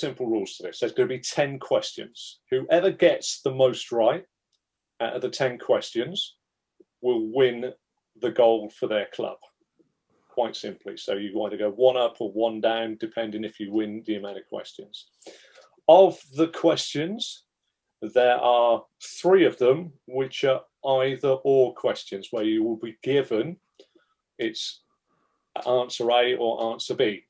simple rules to this. There's going to be 10 questions. Whoever gets the most right out of the 10 questions will win the gold for their club. Quite simply. So you either go one up or one down, depending if you win the amount of questions. Of the questions, there are 3 of them which are either or questions, where you will be given it's answer A or answer B.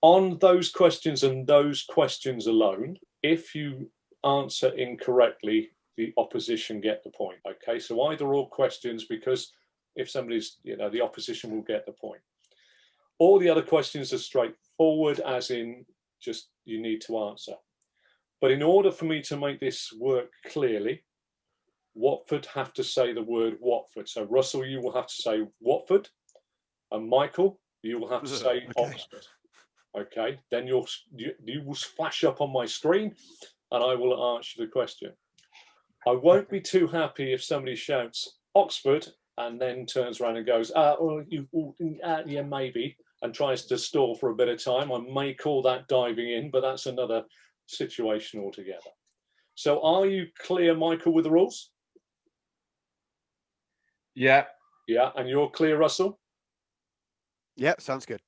On those questions and those questions alone, if you answer incorrectly, the opposition get the point. Okay, so either or questions, because if somebody's, the opposition will get the point. All the other questions are straightforward, as in just you need to answer. But in order for me to make this work clearly, Watford have to say the word Watford. So Russell, you will have to say Watford, and Michael, you will have to say Oxford. Okay, then you will flash up on my screen, and I will answer the question. I won't be too happy if somebody shouts Oxford and then turns around and goes, yeah, maybe, and tries to stall for a bit of time. I may call that diving in, but that's another situation altogether. So are you clear, Michael, with the rules? Yeah. Yeah, and you're clear, Russell? Yep, sounds good.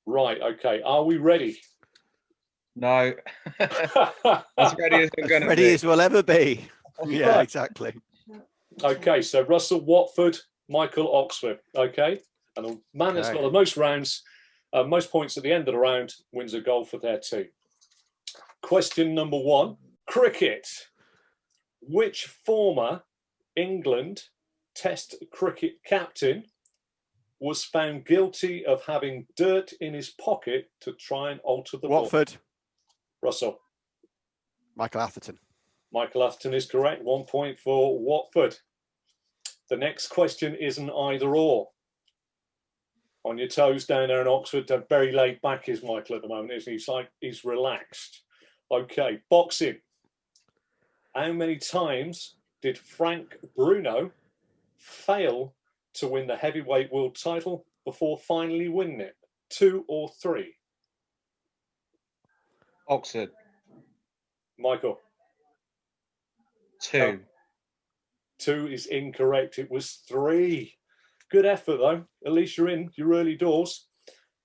Right, okay. Are we ready? No. As ready as I'm going to be. Ready as we'll ever be. Yeah, Right. Exactly. Okay, so Russell, Watford, Michael, Oxford. Okay, and the man that's got the most rounds, most points at the end of the round wins a goal for their team. Question number 1, cricket. Which former England Test cricket captain was found guilty of having dirt in his pocket to try and alter the Watford. ball? Russell. Michael Atherton. Michael Atherton is correct. 1 point for Watford. The next question is an either or. On your toes down there in Oxford, they're very laid back is Michael at the moment, isn't he? He's relaxed. Okay, boxing. How many times did Frank Bruno fail to win the heavyweight world title before finally winning it? 2 or 3? Oxford. Michael. 2. 2 is incorrect. It was 3. Good effort, though. At least you're in your early doors.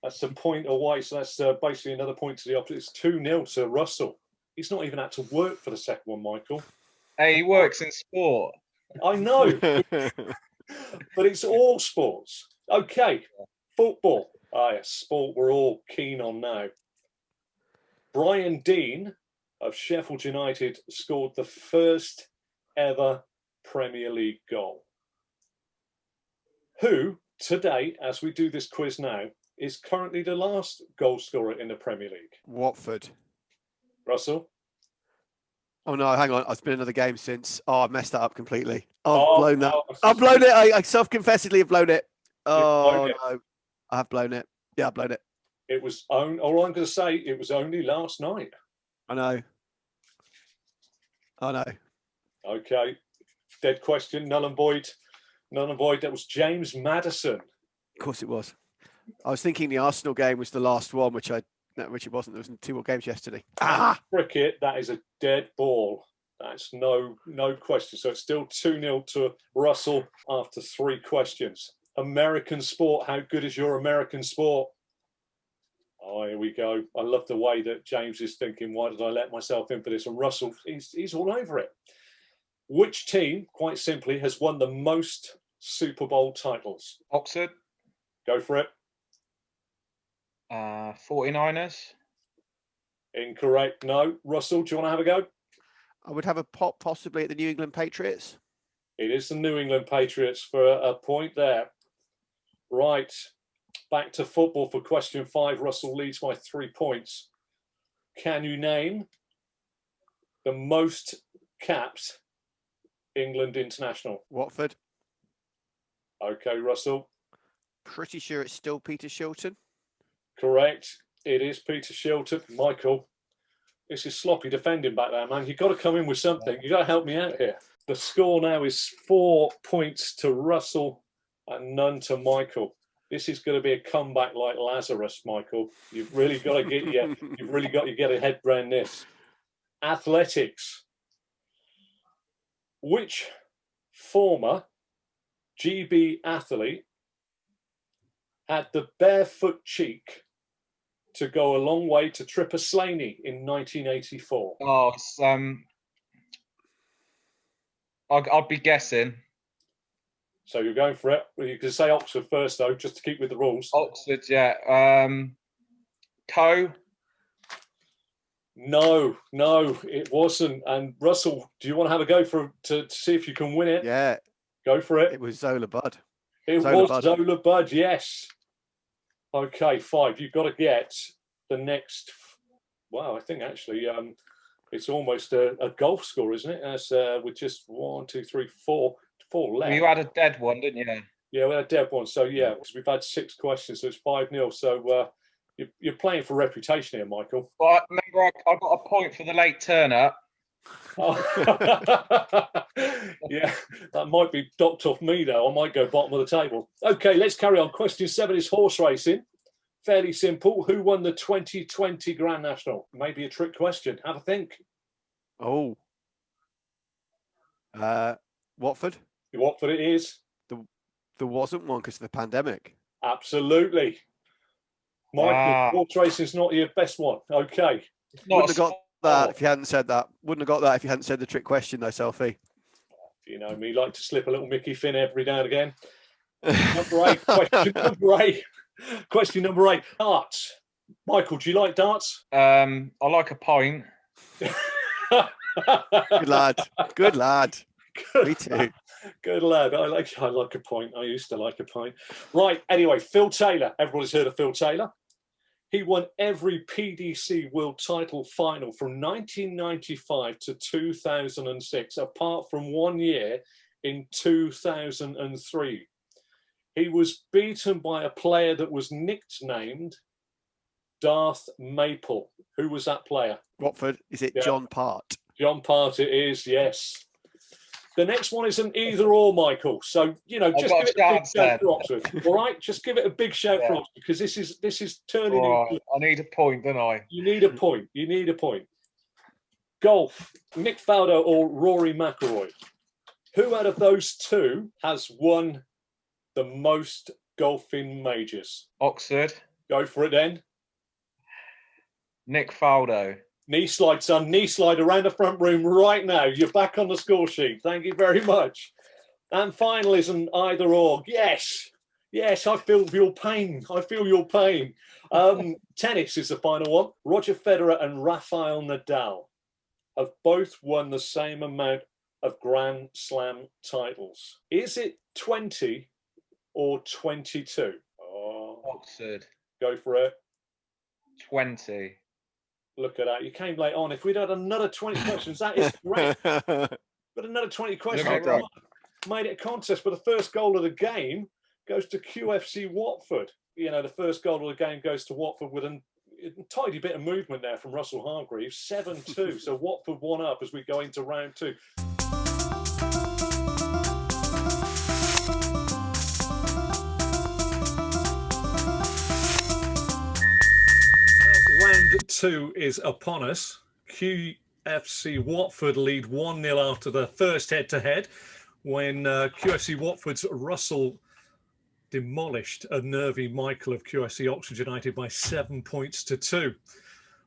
That's a point away. So that's basically another point to the opposite. It's 2-0 to Russell. He's not even had to work for the second one, Michael. Hey, he works in sport. I know. But it's all sports. Okay. Football. Yes, sport we're all keen on now. Brian Deane of Sheffield United scored the first ever Premier League goal. Who, today, as we do this quiz now, is currently the last goal scorer in the Premier League? Watford. Russell? Oh, no, hang on. It's been another game since. Oh, I messed that up completely. I've blown that. I've blown it. I self-confessedly have blown it. Oh, no. I have blown it. Yeah, I've blown it. It was, all I'm going to say, it was only last night. I know. Okay. Dead question. Null and void. Null and void. That was James Maddison. Of course it was. I was thinking the Arsenal game was the last one, which it wasn't. There was 2 more games yesterday. Cricket, that is a dead ball. That's no question. So it's still 2-0 to Russell after 3 questions. American sport. How good is your American sport? Oh, here we go. I love the way that James is thinking, why did I let myself in for this? And Russell, he's all over it. Which team, quite simply, has won the most Super Bowl titles? Oxford. Go for it. 49ers. Incorrect. No. Russell, do you want to have a go? I would have a pop possibly at the New England Patriots. It is the New England Patriots for a point there. Right. Back to football for question 5. Russell leads by 3 points. Can you name the most capped England international? Watford. Okay, Russell. Pretty sure it's still Peter Shilton. Correct. It is Peter Shilton. Michael, this is sloppy defending back there, man. You've got to come in with something. You've got to help me out here. The score now is 4 points to Russell and none to Michael. This is going to be a comeback like Lazarus, Michael. You've really got to get your head around this. Athletics. Which former GB athlete had the barefoot cheek to go a long way to trip a slaney in 1984? Oh, it's, I'll be guessing. So you're going for it. Well, you can say Oxford first, though, just to keep with the rules. Oxford, yeah. Co. No, it wasn't. And Russell, do you want to have a go to see if you can win it? Yeah. Go for it. It was Zola Budd. It was Zola Budd, yes. Okay, 5. You've got to get the next. Wow, I think actually it's almost a golf score, isn't it? As with just 1, 2, 3, 4 left. Well, you had a dead one, didn't you? Yeah, we had a dead one. So yeah, because we've had 6 questions, so it's 5-0. So you're playing for reputation here, Michael. Well, remember, I got a point for the late turn up. Oh. Yeah, that might be docked off me though. I might go bottom of the table. Okay, let's carry on. Question 7 is horse racing. Fairly simple. Who won the 2020 Grand National? Maybe a trick question. Have a think. Oh. Watford. Watford it is. There wasn't one because of the pandemic. Absolutely. Michael, horse racing's not your best one. Okay. Wouldn't have got that if you hadn't said that. Wouldn't have got that if you hadn't said the trick question, though, Selfie. You know me, like to slip a little Mickey Finn every now and again. Number 8. Question number 8. Question number 8. Darts. Michael, do you like darts? I like a pint. Good lad. Good lad. Me too. Good lad. I like a pint. I used to like a pint. Right. Anyway, Phil Taylor. Everybody's heard of Phil Taylor. He won every PDC World Title final from 1995 to 2006, apart from 1 year in 2003. He was beaten by a player that was nicknamed Darth Maple. Who was that player? Watford. Is it John Part? John Part it is, yes. The next one is an either or, Michael. So, you know, just give it a big shout for Oxford. All right? Just give it a big shout for Oxford, because this is turning into... I need a point, don't I? You need a point. You need a point. Golf. Nick Faldo or Rory McIlroy? Who out of those two has won the most golfing majors? Oxford. Go for it then. Nick Faldo. Knee slide, son. Knee slide around the front room right now. You're back on the score sheet. Thank you very much. And final is an either or. Yes. Yes, I feel your pain. I feel your pain. Tennis is the final one. Roger Federer and Rafael Nadal have both won the same amount of Grand Slam titles. Is it 20 or 22? Oh, Oxford. Go for it. 20. Look at that. You came late on. If we'd had another 20 questions, that is great. But another 20 questions. Made it a contest. But the first goal of the game goes to QFC Watford. You know, the first goal of the game goes to Watford with a tidy bit of movement there from Russell Hargreaves. 7-2. So Watford 1 up as we go into round 2. Round 2 is upon us. QFC Watford lead 1-0 after the first head-to-head when QFC Watford's Russell demolished a nervy Michael of QFC Oxford United by 7 points to 2.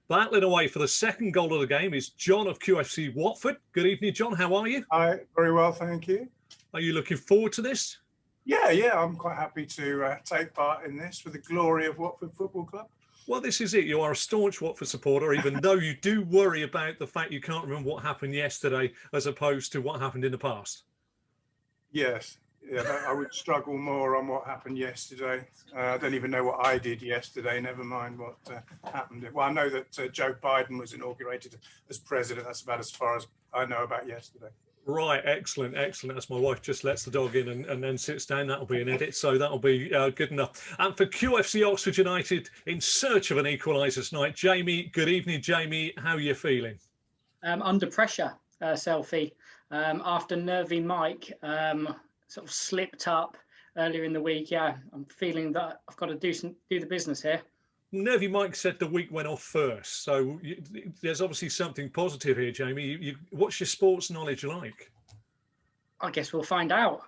Battling away for the second goal of the game is John of QFC Watford. Good evening, John. How are you? Hi, very well, thank you. Are you looking forward to this? Yeah, I'm quite happy to take part in this for the glory of Watford Football Club. Well, this is it. You are a staunch Watford supporter, even though you do worry about the fact you can't remember what happened yesterday as opposed to what happened in the past. Yes, I would struggle more on what happened yesterday. I don't even know what I did yesterday, never mind what happened. Well, I know that Joe Biden was inaugurated as president. That's about as far as I know about yesterday. Right, excellent. That's my wife just lets the dog in and then sits down. That'll be an edit, so that'll be good enough. And for QFC Oxford United, in search of an equaliser tonight, Jamie. Good evening, Jamie. How are you feeling? Under pressure, Selfie. After nervy Mike sort of slipped up earlier in the week. Yeah, I'm feeling that I've got to do the business here. Nervy Mike said the week went off first, so there's obviously something positive here, Jamie. What's your sports knowledge like? I guess we'll find out.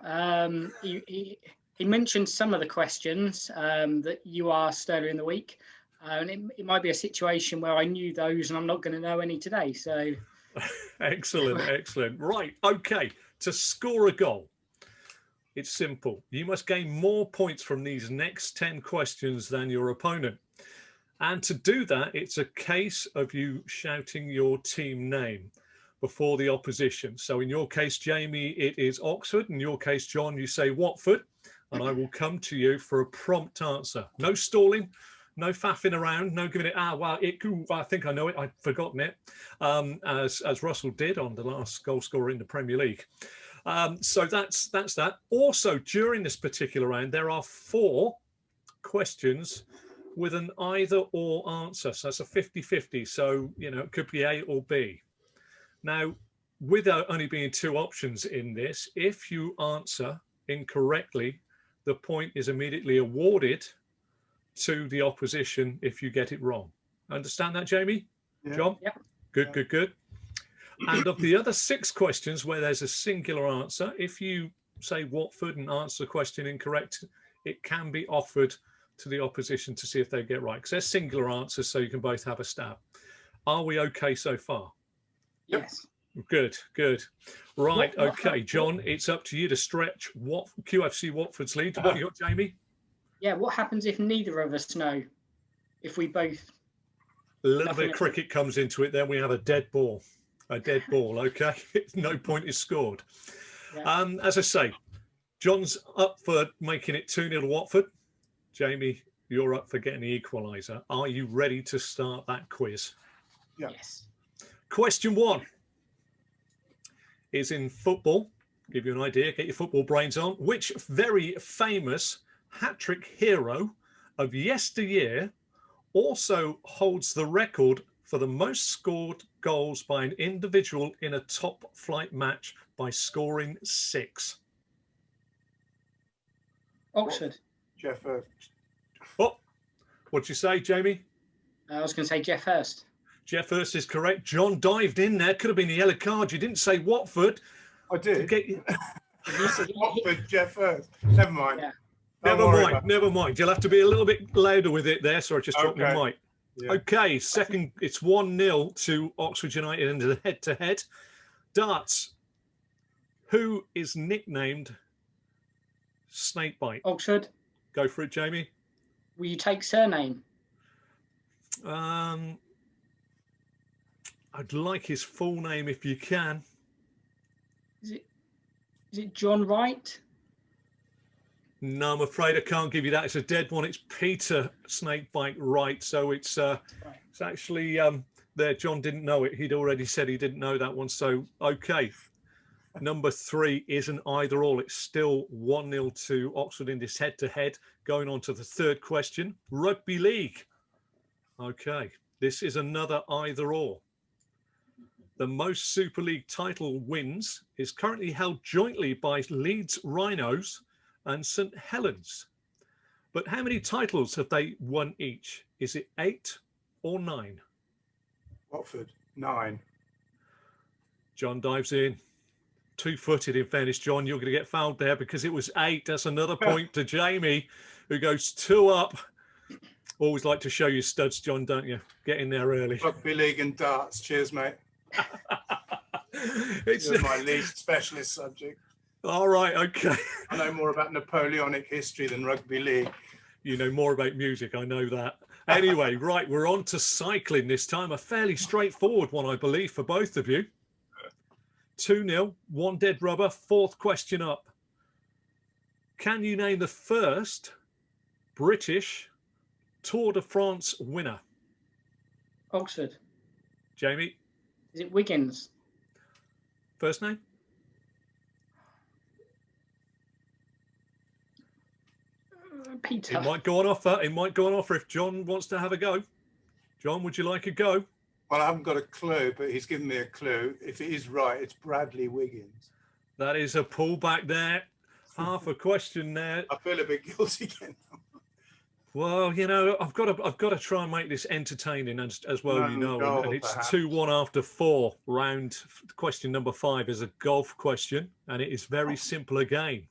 He mentioned some of the questions that you asked earlier in the week, and it might be a situation where I knew those and I'm not going to know any today. So, excellent, excellent. Right, okay. To score a goal, it's simple. You must gain more points from these next 10 questions than your opponent. And to do that, it's a case of you shouting your team name before the opposition. So in your case, Jamie, it is Oxford. In your case, John, you say Watford. And I will come to you for a prompt answer. No stalling, no faffing around, no giving it, I think I know it, I've forgotten it, as Russell did on the last goal scorer in the Premier League. So that's that. Also, during this particular round, there are 4 questions with an either or answer. So that's a 50-50. So, it could be A or B. Now, with there only being 2 options in this, if you answer incorrectly, the point is immediately awarded to the opposition if you get it wrong. Understand that, Jamie? Yeah. John? Yep. Good. And of the other 6 questions where there's a singular answer, if you say Watford and answer the question incorrect, it can be offered to the opposition to see if they get right. Because they're singular answers, so you can both have a stab. Are we okay so far? yes. Good. Right, okay, John, it's up to you to stretch QFC Watford's lead. What you got, Jamie? Yeah. What happens if neither of us know? If we both. A little bit of cricket comes into it, then we have a dead ball. Okay? No point is scored. Yeah. As I say, John's up for making it 2-0 to Watford. Jamie, you're up for getting the equaliser. Are you ready to start that quiz? Yeah. Yes. Question 1 is in football. Give you an idea, get your football brains on. Which very famous hat-trick hero of yesteryear also holds the record for the most scored goals by an individual in a top-flight match by scoring 6? Oxford. Jeff Hurst. Oh, what'd you say, Jamie? I was going to say Jeff Hurst. Jeff Hurst is correct. John dived in there. Could have been the yellow card. You didn't say Watford. I did. You said Watford, Jeff Hurst. Never mind. Yeah. Never mind. You'll have to be a little bit louder with it there. Sorry, just dropped my mic. Yeah. Okay, second, it's 1-0 to Oxford United into the head-to-head. Darts, who is nicknamed Snakebite? Oxford. Go for it, Jamie. Will you take surname? I'd like his full name if you can. Is it John Wright? No, I'm afraid I can't give you that. It's a dead one. It's Peter Snakebite Wright. So it's actually there. John didn't know it. He'd already said he didn't know that one. So, okay. Number 3 is an either all. It's still 1-0 to Oxford in this head-to-head. Going on to the third question. Rugby League. Okay. This is another either or. The most Super League title wins is currently held jointly by Leeds Rhinos and St Helens. But how many titles have they won each? Is it 8 or 9? Watford, 9. John dives in. 2-footed, in fairness, John. You're going to get fouled there because it was 8. That's another point to Jamie, who goes 2 up. Always like to show you studs, John, don't you? Get in there early. Rugby league and darts. Cheers, mate. It's my least specialist subject. All right, okay. I know more about Napoleonic history than rugby league. You know more about music, I know that. Anyway, right, we're on to cycling this time. A fairly straightforward one, I believe, for both of you. 2-0, 1 dead rubber. Fourth question up. Can you name the first British Tour de France winner? Oxford. Jamie? Is it Wiggins? First name? Peter. It might go on offer. It might go on offer if John wants to have a go. John, would you like a go? Well, I haven't got a clue, but he's given me a clue. If it is right, it's Bradley Wiggins. That is a pullback there. half a question there. I feel a bit guilty again. Well, you know, I've got to try and make this entertaining as well, you know, Golf, and it's perhaps. 2-1 after 4. Round question number 5 is a golf question, and it is very simple again.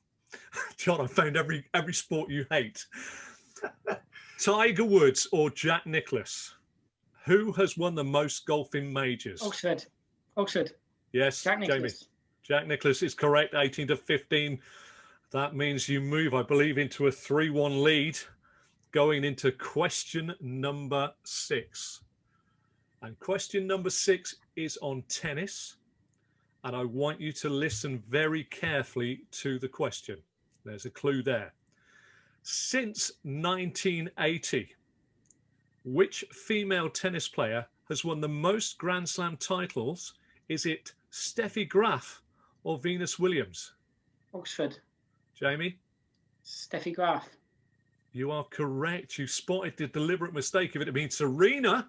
John, I found every sport you hate. Tiger Woods or Jack Nicklaus? Who has won the most golfing majors? Oxford. Yes, Jack Jamie. Nicklaus. Jack Nicklaus is correct, 18 to 15. That means you move, I believe, into a 3-1 lead. Going into question number 6. And question number 6 is on tennis. And I want you to listen very carefully to the question. There's a clue there. Since 1980, which female tennis player has won the most Grand Slam titles? Is it Steffi Graf or Venus Williams? Oxford. Jamie? Steffi Graf. You are correct. You spotted the deliberate mistake. If it had been Serena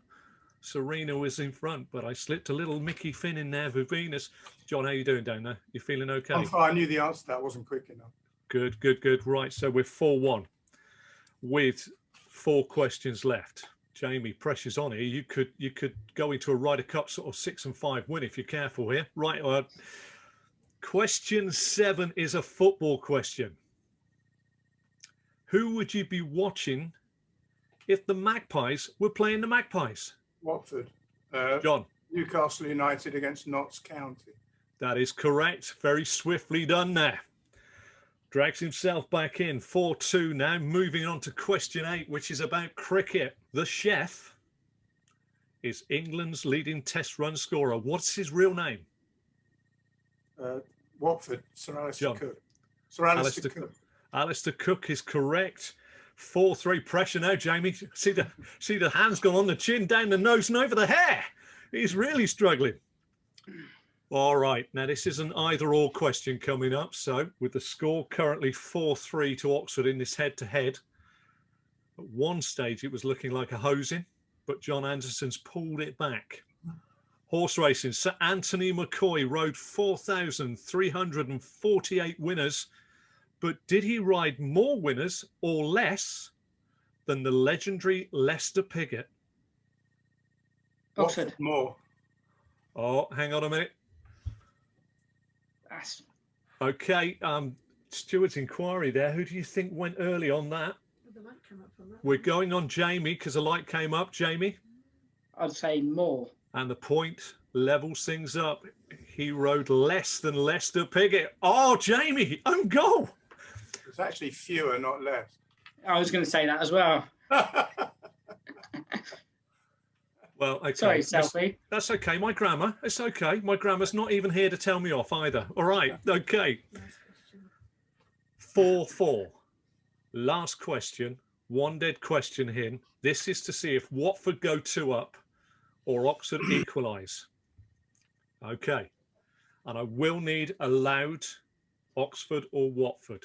was in front, but I slipped a little Mickey Finn in there for Venus. John, how you doing down there? You feeling okay? I'm fine. I knew the answer to that wasn't quick enough. Good. Right, so we're 4-1 with 4 questions left. Jamie, pressure's on here. You could go into a Ryder Cup sort of 6-5 win if you're careful here. Right, question 7 is a football question. Who would you be watching if the Magpies were playing the Magpies? Watford. John. Newcastle United against Notts County. That is correct. Very swiftly done there. Drags himself back in. 4-2 now. Moving on to question 8, which is about cricket. The chef is England's leading test run scorer. What's his real name? Watford. Sir Alistair John. Cook. Sir Alistair Cook. Alistair Cook is correct. 4-3 pressure now, Jamie. See the hands gone on the chin, down the nose and over the hair. He's really struggling. All right, now this is an either-or question coming up. So with the score currently 4-3 to Oxford in this head-to-head, at one stage it was looking like a hosing, but John Anderson's pulled it back. Horse racing, Sir Anthony McCoy rode 4,348 winners, but did he ride more winners or less than the legendary Lester Piggott? Oxford. More. Oh, hang on a minute. That's Okay, Stuart's inquiry there. Who do you think went early on that? We're going on Jamie because the light came up. Jamie? I'd say more. And the point levels things up. He rode less than Lester Piggott. Oh, Jamie, own goal. It's actually fewer, not less. I was going to say that as well. Well, okay. Sorry, Selfie. That's okay. My grammar, it's okay. My grammar's not even here to tell me off either. All right, okay. 4-4. Last question. One dead question here. This is to see if Watford go 2 up or Oxford equalise. Okay. And I will need a loud Oxford or Watford.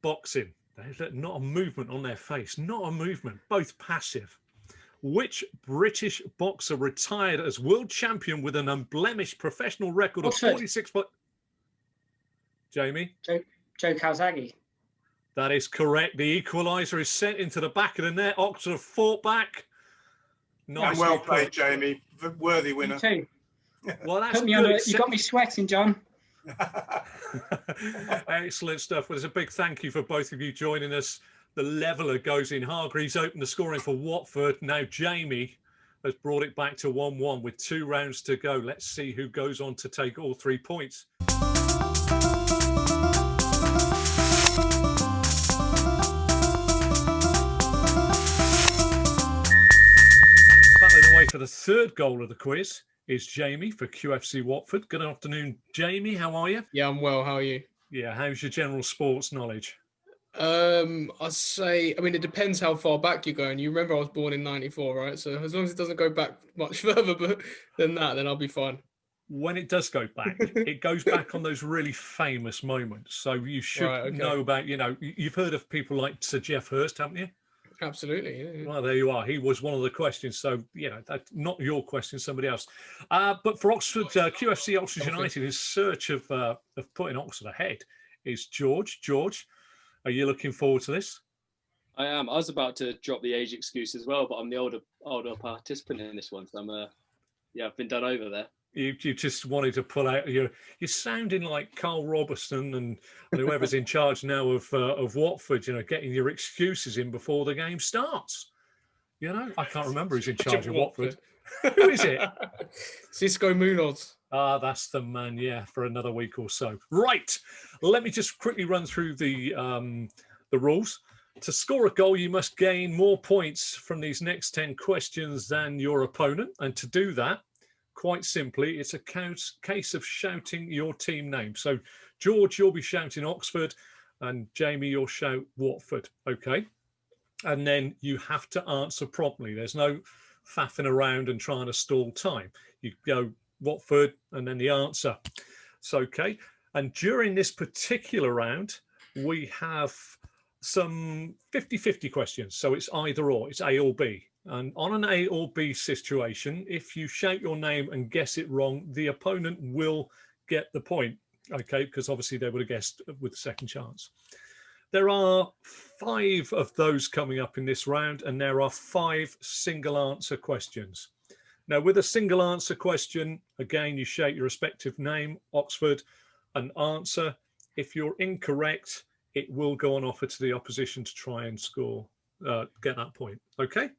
Boxing. Not a movement on their face. Not a movement. Both passive. Which British boxer retired as world champion with an unblemished professional record of Oxford. 46 foot? Jamie? Joe Calzaghe. That is correct. The equaliser is sent into the back of the net. Oxford have fought back. And well played, Jamie. Worthy winner. You too. Well, that's Put me good. under, you got me sweating, John. Excellent stuff. Well, there's a big thank you for both of you joining us. The leveller goes in. Hargreaves opened the scoring for Watford. Now Jamie has brought it back to 1-1 with 2 rounds to go. Let's see who goes on to take all 3 points. Battling away for the 3rd goal of the quiz is Jamie for QFC Watford. Good afternoon, Jamie. How are you? Yeah, I'm well. How are you? Yeah, how's your general sports knowledge? I'd say, I mean, it depends how far back you're going. You remember I was born in 94, right? So as long as it doesn't go back much further than that, then I'll be fine. When it does go back, it goes back on those really famous moments. So you should know about, you've heard of people like Sir Geoff Hurst, haven't you? Absolutely. Yeah. Well, there you are. He was one of the questions. So, that's not your question, somebody else. But for Oxford, QFC Oxford United, in search of putting Oxford ahead, is George. George, are you looking forward to this? I am. I was about to drop the age excuse as well, but I'm the older participant in this one. So I've been done over there. You just wanted to pull out. You're sounding like Carl Robertson and whoever's in charge now of Watford. Getting your excuses in before the game starts. I can't remember who's in charge of Watford. Who is it? Cisco Munoz. That's the man. Yeah, for another week or so. Right. Let me just quickly run through the rules. To score a goal, you must gain more points from these next 10 questions than your opponent. And to do that, quite simply, it's a case of shouting your team name. So, George, you'll be shouting Oxford, and Jamie, you'll shout Watford. Okay. And then you have to answer promptly. There's no faffing around and trying to stall time. You go Watford and then the answer. It's okay. And during this particular round, we have some 50-50 questions. So it's either or, it's A or B. And on an A or B situation, if you shout your name and guess it wrong, the opponent will get the point. Okay, because obviously they would have guessed with the second chance. There are 5 of those coming up in this round, and there are 5 single answer questions. Now, with a single answer question, again, you shout your respective name, Oxford, and answer. If you're incorrect, it will go on offer to the opposition to try and score, get that point. Okay?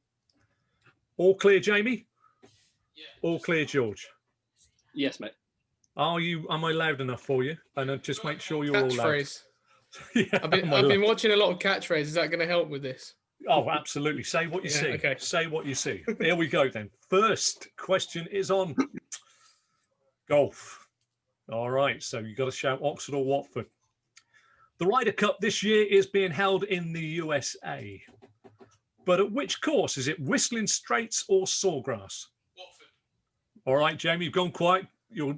All clear, Jamie? Yeah. All clear, George? Yes, mate. Am I loud enough for you? And just make sure you're all loud. Catchphrase. Yeah, I've been watching a lot of catchphrases. Is that going to help with this? Oh, absolutely. Say what you see. Okay. Say what you see. Here we go then. First question is on golf. All right. So you got to shout Oxford or Watford. The Ryder Cup this year is being held in the USA. But at which course? Is it Whistling Straits or Sawgrass? Watford. All right, Jamie, you've gone quiet. Your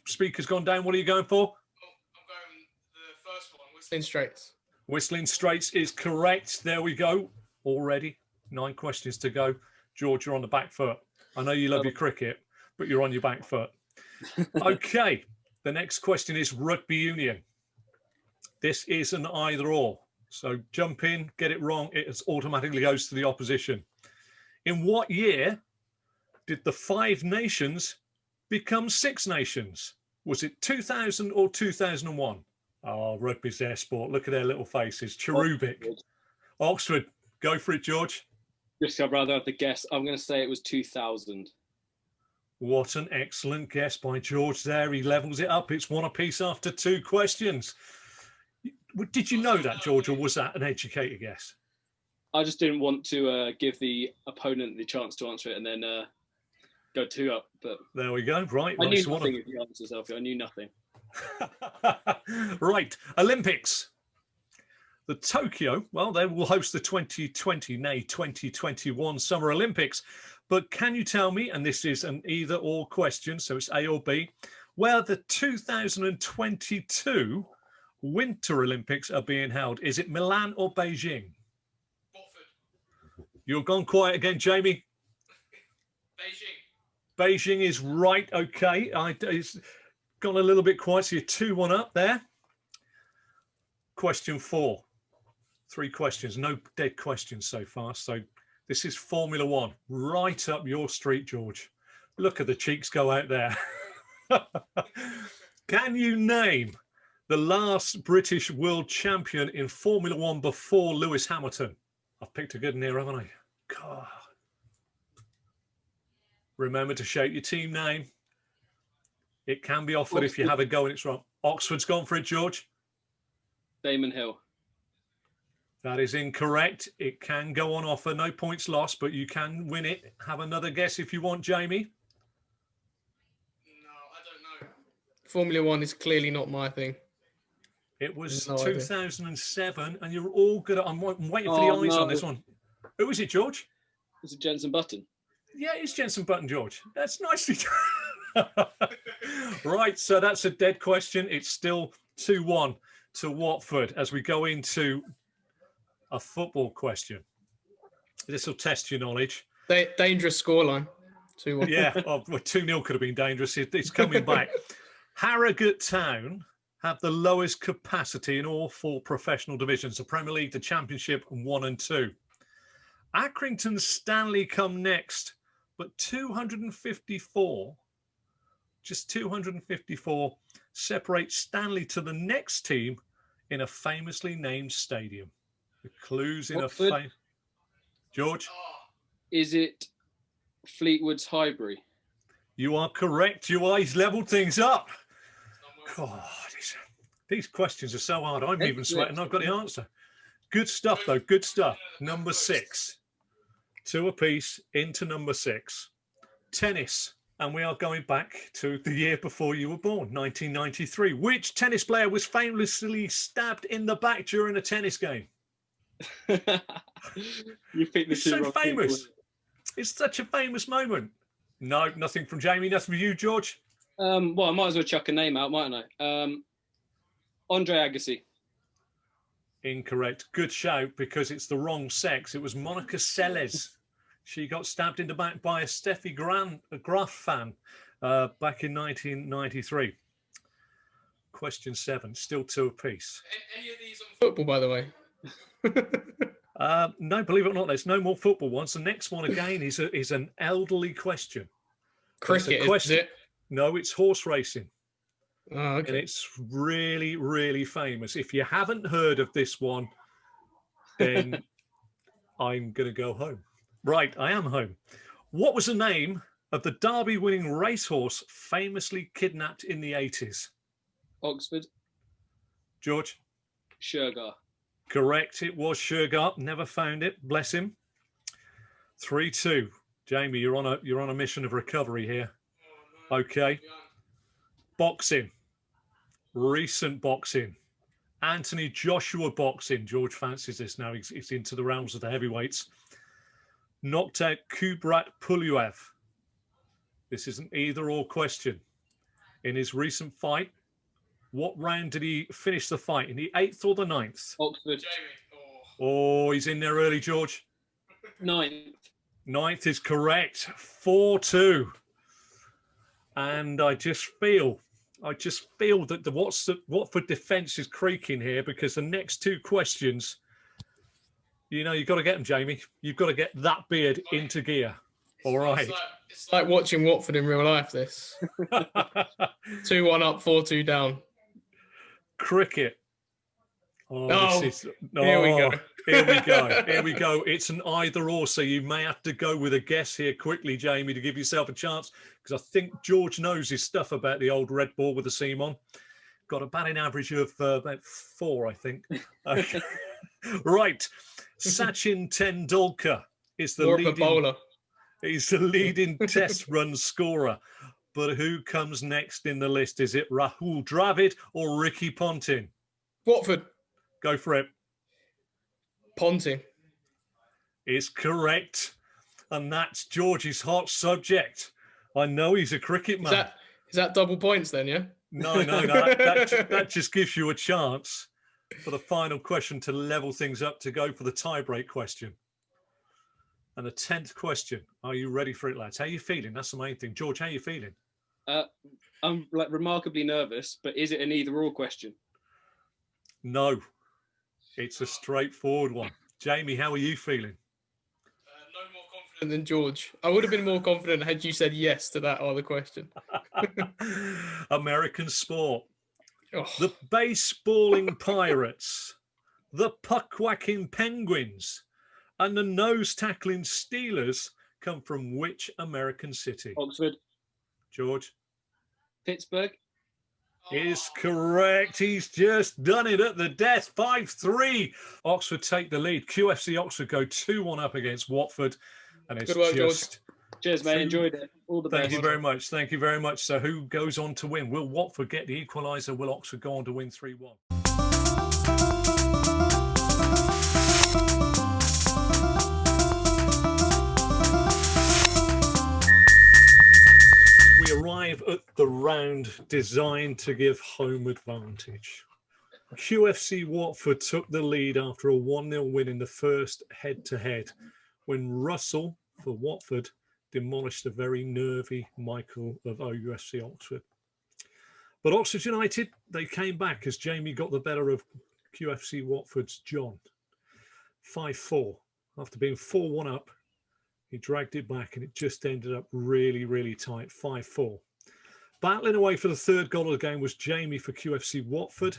speaker's gone down. What are you going for? I'm going the first one, Whistling Straits. Whistling Straits is correct. There we go. Already 9 questions to go. George, you're on the back foot. I know you love your cricket, but you're on your back foot. Okay. The next question is rugby union. This is an either or. So jump in, get it wrong, it automatically goes to the opposition. In what year did the 5 nations become 6 nations? Was it 2000 or 2001? Oh, rugby's their sport. Look at their little faces. Cherubic. Oxford. Go for it, George. I'd rather have the guess. I'm going to say it was 2000. What an excellent guess by George there. He levels it up. It's 1 apiece after 2 questions. Did you know that, George, or was that an educated guess? I just didn't want to give the opponent the chance to answer it and then go 2 up. But there we go. Right. I knew nothing of the answers, Alfie. I knew nothing. Right. Olympics. The Tokyo, well, they will host the 2020, nay, 2021 Summer Olympics. But can you tell me, and this is an either or question, so it's A or B, where the 2022 Winter Olympics are being held? Is it Milan or Beijing? Watford. You've gone quiet again, Jamie. Beijing. Beijing is right. Okay. It's gone a little bit quiet, so you're 2-1 up there. Question 4. 3 questions, no dead questions so far. So this is Formula One, right up your street, George. Look at the cheeks go out there. Can you name the last British world champion in Formula One before Lewis Hamilton? I've picked a good one here, haven't I? God. Remember to shout your team name. It can be offered if you have a go and it's wrong. Oxford's gone for it, George. Damon Hill. That is incorrect. It can go on offer. No points lost, but you can win it. Have another guess if you want, Jamie. No, I don't know. Formula One is clearly not my thing. It was 2007, and you're all good. I'm waiting for the eyes on this one. Who is it, George? Is it Jenson Button? Yeah, it's Jenson Button, George. That's nicely done. Right, so that's a dead question. It's still 2-1 to Watford as we go into a football question. This will test your knowledge. Dangerous scoreline. 2-1. Yeah, 2-0 could have been dangerous. It's coming back. Harrogate Town have the lowest capacity in all 4 professional divisions, the Premier League, the Championship, 1 and 2. Accrington's Stanley come next, but 254, just 254, separate Stanley to the next team in a famously named stadium. The clues in Watford. George? Is it Fleetwood's Highbury? You are correct. He's levelled things up. God, these questions are so hard. I'm even sweating. I've got the answer. Good stuff, though. Good stuff. Number 6. 2 apiece into number 6. Tennis. And we are going back to the year before you were born, 1993. Which tennis player was famously stabbed in the back during a tennis game? You picked the It's two so wrong famous. people. It's such a famous moment. No, nothing from Jamie. Nothing from you, George. Well, I might as well chuck a name out, mightn't I? Andre Agassi. Incorrect. Good shout, because it's the wrong sex. It was Monica Seles. She got stabbed in the back by a Steffi Graf fan back in 1993. Question 7, still 2 apiece. Any of these on football, by the way? No, believe it or not, there's no more football ones. The next one again is an elderly question. Cricket, is it? No, it's horse racing. Oh, And okay. it's really, really famous. If you haven't heard of this one, then I'm going to go home. Right, I am home. What was the name of the Derby-winning racehorse famously kidnapped in the 80s? Oxford. George? Shergar. Correct. It was Shergar. Never found it. Bless him. 3-2. Jamie, you're on a mission of recovery here. Okay. Boxing. Recent boxing. Anthony Joshua boxing. George fancies this now. He's into the realms of the heavyweights. Knocked out Kubrat Pulev. This is an either-or question. In his recent fight, what round did he finish the fight? In the 8th or the 9th? Oxford. Oh, he's in there early, George. 9th. 9th is correct. 4-2. And I just feel that the Watford defence is creaking here, because the next 2 questions, you've got to get them, Jamie. You've got to get that beard into gear. All right. It's like watching Watford in real life, this. 2-1 up, 4-2 down. Cricket. Here we go. Here we go. Here we go. It's an either or, so you may have to go with a guess here quickly, Jamie, to give yourself a chance, because I think George knows his stuff about the old red ball with the seam on. Got a batting average of about 4, I think. Okay. Right. Sachin Tendulkar is the bowler. He's the leading test run scorer. But who comes next in the list? Is it Rahul Dravid or Ricky Ponting? Watford. Go for it. Ponting. Is correct. And that's George's hot subject. I know he's a cricket man. Is that double points then, yeah? No. That just gives you a chance for the final question to level things up, to go for the tie-break question. And the 10th question. Are you ready for it, lads? How are you feeling? That's the main thing. George, how are you feeling? I'm remarkably nervous, but is it an either-or question? No. It's a straightforward one. Jamie, how are you feeling? No more confident than George. I would have been more confident had you said yes to that other question. American sport. Oh. The baseballing Pirates, the puck-whacking Penguins, and the nose-tackling Steelers come from which American city? Oxford. George? Pittsburgh. Is correct. He's just done it at the death. 5-3. Oxford take the lead. QFC Oxford go 2-1 up against Watford. And it's Good work, just... George. Cheers, mate. Enjoyed it. All the best. Thank you very much. Thank you very much. So who goes on to win? Will Watford get the equaliser? Will Oxford go on to win 3-1? We arrive at the round designed to give home advantage. QFC Watford took the lead after a 1-0 win in the first head-to-head, when Russell for Watford demolished the very nervy Michael of OUFC Oxford. But Oxford United, they came back as Jamie got the better of QFC Watford's John. 5-4. After being 4-1 up, he dragged it back and it just ended up really, really tight. 5-4. Battling away for the third goal of the game was Jamie for QFC Watford.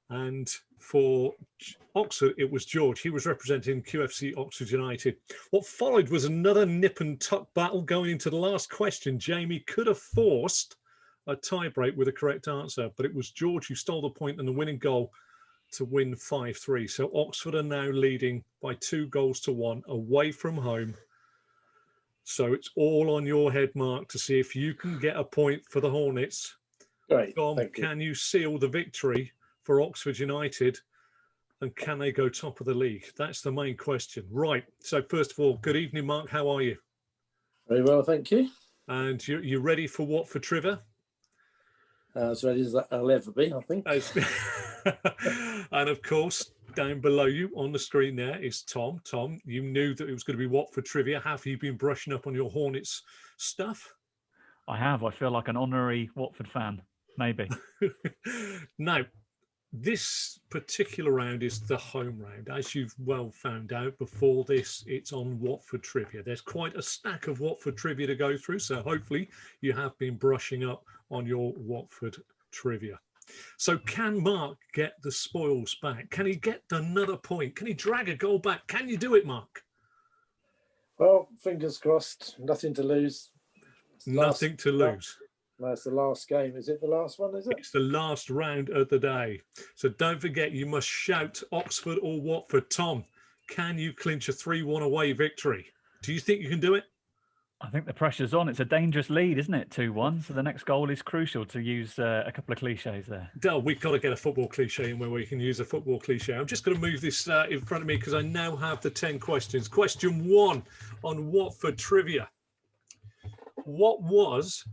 And for Oxford, it was George. He was representing QFC Oxford United. What followed was another nip and tuck battle going into the last question. Jamie could have forced a tie-break with a correct answer, but it was George who stole the point and the winning goal to win 5-3. So Oxford are now leading by 2-1 away from home. So it's all on your head, Mark, to see if you can get a point for the Hornets. Great. Tom, can you seal the victory for Oxford United, and can they go top of the league? That's the main question. Right. So first of all, good evening, Mark. How are you? Very well, thank you. And you ready for Watford trivia? As ready as I'll ever be, I think. And of course, down below you on the screen there is Tom. Tom, you knew that it was going to be Watford trivia. Have you been brushing up on your Hornets stuff? I have. I feel like an honorary Watford fan, maybe. Now, this particular round is the home round. As you've well found out before this, it's on Watford trivia. There's quite a stack of Watford trivia to go through, so hopefully you have been brushing up on your Watford trivia. So can Mark get the spoils back? Can he get another point? Can he drag a goal back? Can you do it, Mark? Well, fingers crossed. Nothing to lose. Nothing to lose. That's the last game. Is it the last one, is it? It's the last round of the day. So don't forget, you must shout Oxford or Watford. Tom, can you clinch a 3-1 away victory? Do you think you can do it? I think the pressure's on. It's a dangerous lead, isn't it? 2-1. So the next goal is crucial, to use a couple of cliches there. Del, we've got to get a football cliche in where we can use a football cliche. I'm just going to move this in front of me because I now have the 10 questions. Question 1 on Watford trivia. What was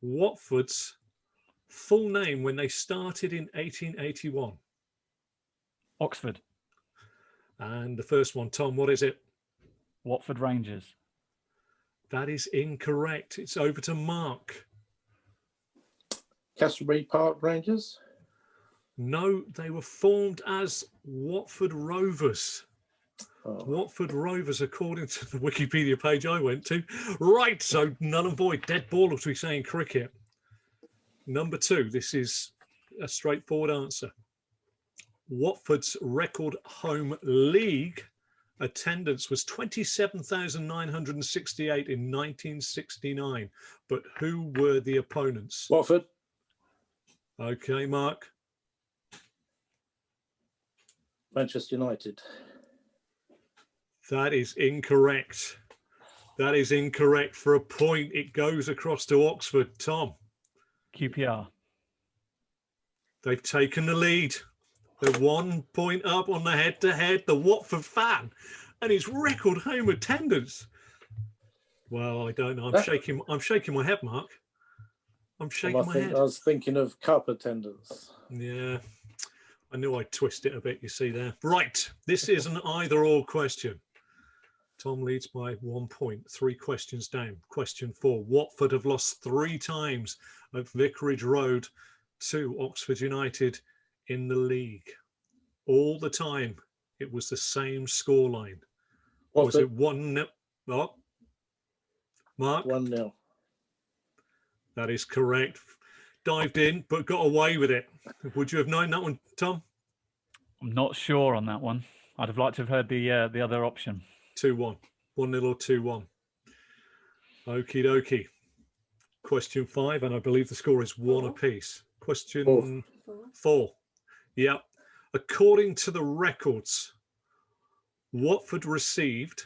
Watford's full name when they started in 1881? Oxford. And the first one, Tom, what is it? Watford Rangers. That is incorrect. It's over to Mark. Castlebury Park Rangers? No, they were formed as Watford Rovers. Oh. Watford Rovers, according to the Wikipedia page I went to. Right, so null and void. Dead ball, as we say in cricket. Number 2, this is a straightforward answer. Watford's record home league attendance was 27,968 in 1969. But who were the opponents? Watford. Okay, Mark. Manchester United. That is incorrect. That is incorrect. For a point, it goes across to Oxford. Tom. QPR. They've taken the lead. They're 1 point up on the head-to-head. The Watford fan and his record home attendance. Well, I don't know. I'm shaking my head, Mark. I'm shaking my head. I was thinking of cup attendance. Yeah. I knew I'd twist it a bit, you see there. Right. This is an either-or question. Tom leads by 1 point, 3 questions down. Question 4. Watford have lost 3 times at Vicarage Road to Oxford United in the league. All the time, it was the same scoreline. Was it 1-0? Oh. Mark? 1-0. That is correct. Dived in, but got away with it. Would you have known that one, Tom? I'm not sure on that one. I'd have liked to have heard the other option. 2-1. 1-0 or 2-1. Okie dokie. Question 5, and I believe the score is 1 apiece. Question 4. Yep. According to the records, Watford received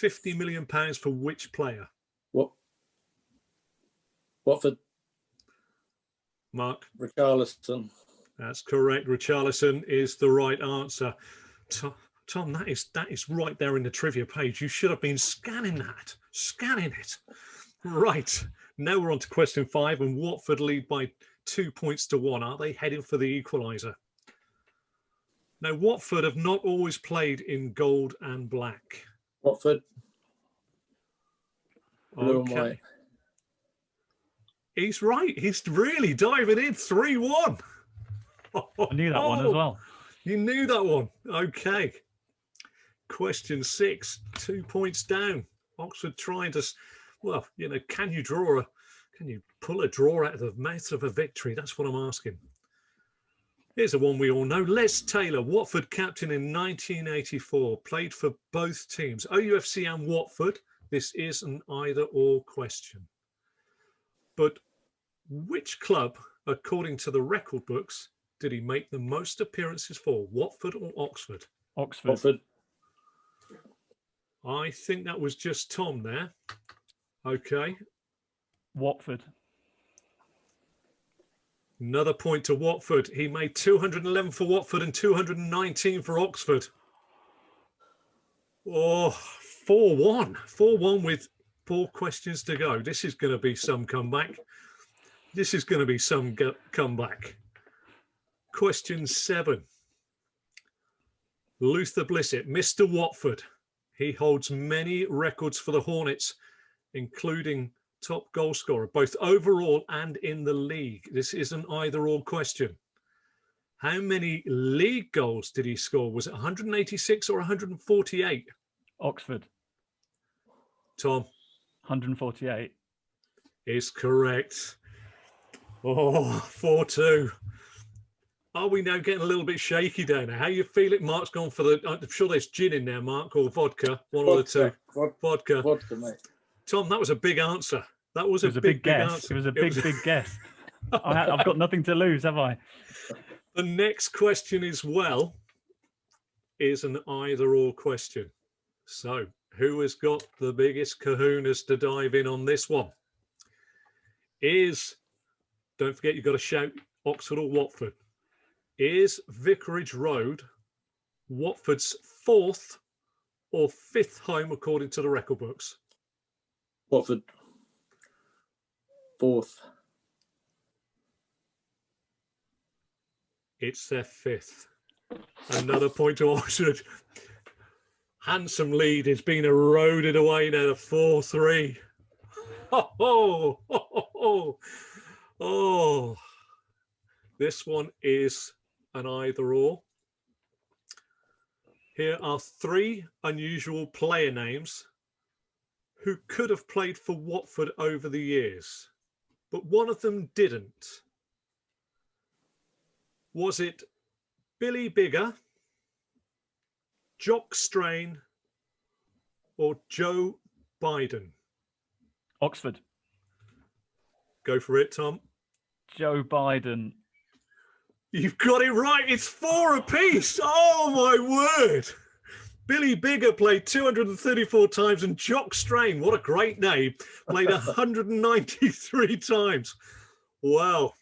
£50 million for which player? What? Watford. Mark? Richarlison. That's correct. Richarlison is the right answer. Tom, that is right there in the trivia page. You should have been scanning it. Right. Now we're on to question 5, and Watford lead by 2 points to 1. Are they heading for the equaliser? Now, Watford have not always played in gold and black. Watford. Blue Okay. and white. He's right. He's really diving in. 3-1. I knew that one as well. You knew that one. Okay. Question 6. 2 points down. Oxford trying to, well, you know, can you pull a draw out of the mouth of a victory? That's what I'm asking. Here's the one we all know. Les Taylor, Watford captain in 1984, played for both teams, OUFC and Watford. This is an either-or question. But which club, according to the record books, did he make the most appearances for, Watford or Oxford? Oxford. I think that was just Tom there. Okay. Watford. Another point to Watford. He made 211 for Watford and 219 for Oxford. Oh, 4-1. 4-1 with 4 questions to go. This is going to be some comeback. This is going to be some comeback. Question 7. Luther Blissett, Mr. Watford. He holds many records for the Hornets, including top goal scorer, both overall and in the league. This is an either-or question. How many league goals did he score? Was it 186 or 148? Oxford. Tom? 148. Is correct. Oh, 4-2. Are we now getting a little bit shaky down there? How you feel it? Mark's gone for the... I'm sure there's gin in there, Mark, or vodka. One of the two. Vodka. Vodka, mate. Tom, that was a big answer. That was a big guess. answer. It was a big guess. I've got nothing to lose, have I? The next question is an either-or question. So, who has got the biggest kahunas to dive in on this one? Don't forget, you've got to shout Oxford or Watford. Is Vicarage Road Watford's 4th or 5th home according to the record books? Watford. 4th. It's their 5th. Another point to Oxford. Handsome lead is being eroded away now to 4-3. Oh. This one is an either-or. Here are 3 unusual player names who could have played for Watford over the years, but one of them didn't. Was it Billy Bigger, Jock Strain, or Joe Biden? Oxford. Go for it, Tom. Joe Biden. You've got it right. It's 4 apiece. Oh, my word. Billy Bigger played 234 times and Jock Strain, what a great name, played 193 times. Wow.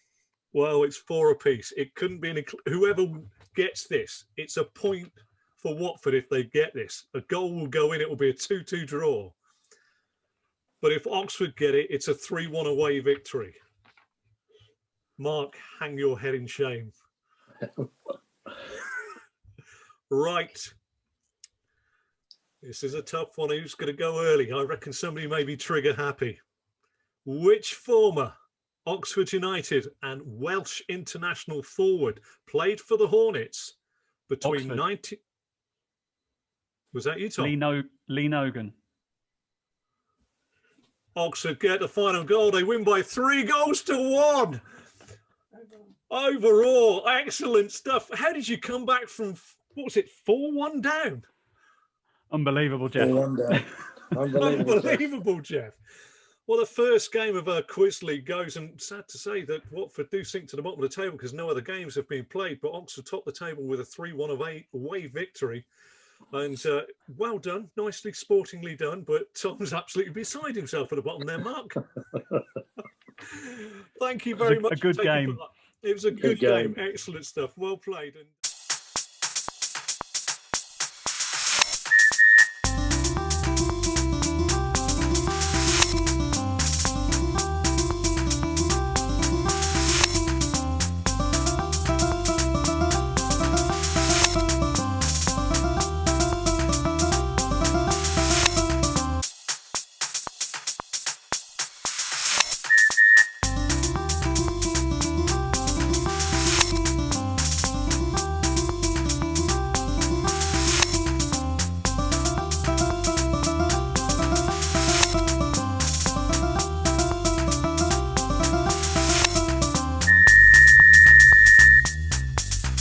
Well, it's 4 apiece. It couldn't be whoever gets this, it's a point for Watford if they get this. A goal will go in, it will be a 2-2 draw. But if Oxford get it, it's a 3-1 away victory. Mark, hang your head in shame. Right. This is a tough one. Who's going to go early? I reckon somebody may be trigger happy. Which former Oxford United and Welsh international forward played for the Hornets between 90... Was that you, Tom? Lee Nogan. Oxford get the final goal. They win by 3-1. Overall, excellent stuff. How did you come back from, what was it, 4-1 down? Unbelievable, Jeff. 4-1 down. Unbelievable, Jeff. Well, the first game of our quiz league goes, and sad to say that Watford do sink to the bottom of the table because no other games have been played, but Oxford topped the table with a 3-1 away victory. And well done, nicely sportingly done, but Tom's absolutely beside himself at the bottom there, Mark. Thank you very much. A good game. It was a good game. Excellent stuff. Well played. And